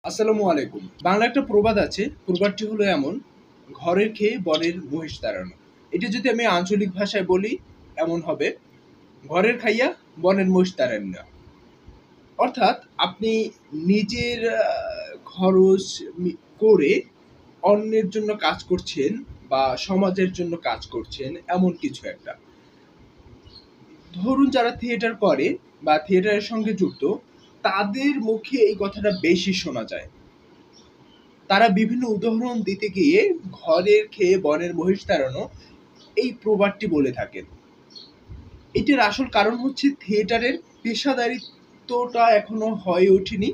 আসসালামু আলাইকুম। বাংলা একটা প্রবাদ আছে। প্রবাদটি হলো এমন, "ঘরের খেয়ে বনের মহিষ তাড়ানো।" এটা যদি আমি আঞ্চলিক ভাষায় বলি, এমন হবে, "ঘরের খাইয়া বনের মহিষ তাড়ান না।" অর্থাৎ আপনি নিজের খরচ করে অন্যের জন্য কাজ করছেন বা সমাজের জন্য কাজ করছেন, এমন কিছু একটা। ধরুন যারা থিয়েটার করে বা থিয়েটারের সঙ্গে যুক্ত, তাদের মুখে এই কথাটা বেশি শোনা যায়। তারা বিভিন্ন উদাহরণ দিতে গিয়ে ঘরের খেয়ে বনের মহিষ তাড়ানো এই প্রবাদটি বলে থাকেন। এটির আসল কারণ হচ্ছে থিয়েটারের পেশাদারিত্বটা এখনো হয়ে ওঠেনি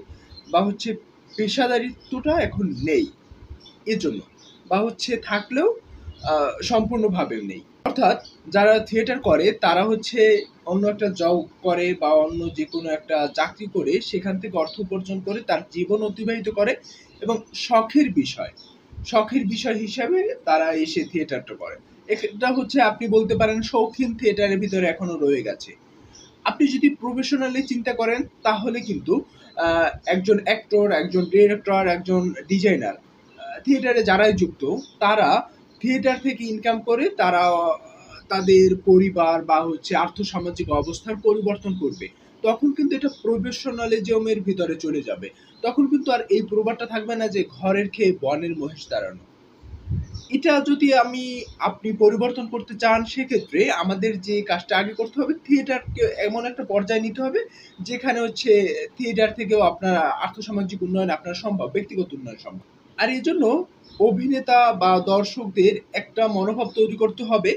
বা হচ্ছে পেশাদারিত্বটা এখন নেই এজন্য, বা হচ্ছে থাকলেও সম্পূর্ণভাবে নেই। অর্থাৎ যারা থিয়েটার করে তারা হচ্ছে অন্য একটা জব করে বা অন্য যেকোনো একটা চাকরি করে সেখান থেকে অর্থ উপার্জন করে তার জীবন অতিবাহিত করে এবং শখের বিষয়, শখের বিষয় হিসাবে তারা এসে থিয়েটারটা করে। এটা হচ্ছে আপনি বলতে পারেন শৌখিন থিয়েটারের ভিতরে এখনো রয়ে গেছে। আপনি যদি প্রফেশনালি চিন্তা করেন তাহলে কিন্তু একজন অ্যাক্টর, একজন ডিরেক্টর, একজন ডিজাইনার, থিয়েটারে যারাই যুক্ত তারা থিয়েটার থেকে ইনকাম করে তারা তাদের পরিবার বা হচ্ছে আর্থসামাজিক অবস্থার পরিবর্তন করবে। তখন কিন্তু এটা প্রফেশনালিজমের ভিতরে চলে যাবে। তখন কিন্তু আর এই প্রবাদটা থাকবে না যে ঘরের খেয়ে বনের মহিষ তাড়ানো। এটা যদি আপনি পরিবর্তন করতে চান সেক্ষেত্রে আমাদের যে কাজটা আগে করতে হবে, থিয়েটারকে এমন একটা পর্যায়ে নিতে হবে যেখানে হচ্ছে থিয়েটার থেকেও আপনার আর্থসামাজিক উন্নয়ন আপনার সম্ভব, ব্যক্তিগত উন্নয়ন সম্ভব। আর এজন্য অভিনেতা বা দর্শকদের একটা মনোভাব তৈরি করতে হবে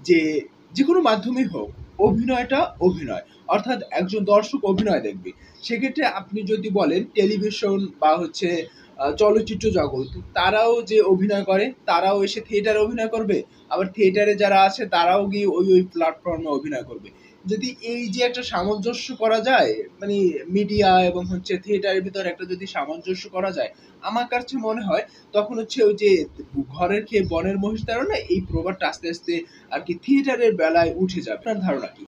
যে যেকোনো মাধ্যমেই হোক অভিনয়টা অভিনয়। অর্থাৎ একজন দর্শক অভিনয় দেখবে। সেক্ষেত্রে আপনি যদি বলেন টেলিভিশন বা হচ্ছে চলচ্চিত্র জগৎ, তারাও যে অভিনয় করে তারাও এসে থিয়েটারে অভিনয় করবে। আবার থিয়েটারে যারা আছে তারাও গিয়ে ওই প্ল্যাটফর্মে অভিনয় করবে। যদি এই যে একটা সামঞ্জস্য করা যায়, মানে মিডিয়া এবং হচ্ছে থিয়েটারের ভিতরে একটা যদি সামঞ্জস্য করা যায়, আমার কাছে মনে হয় তখন হচ্ছে ওই যে ঘরের খেয়ে বনের মহিষ তাড়না এই প্রবাদটা আস্তে আস্তে আর কি থিয়েটারের বেলায় উঠে যাবে। আপনার ধারণা কি?